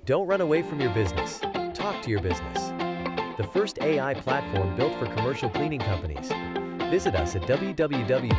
Don't run away from your business. Talk to your business. The first AI platform built for commercial cleaning companies. Visit us at www.ttyb.ai.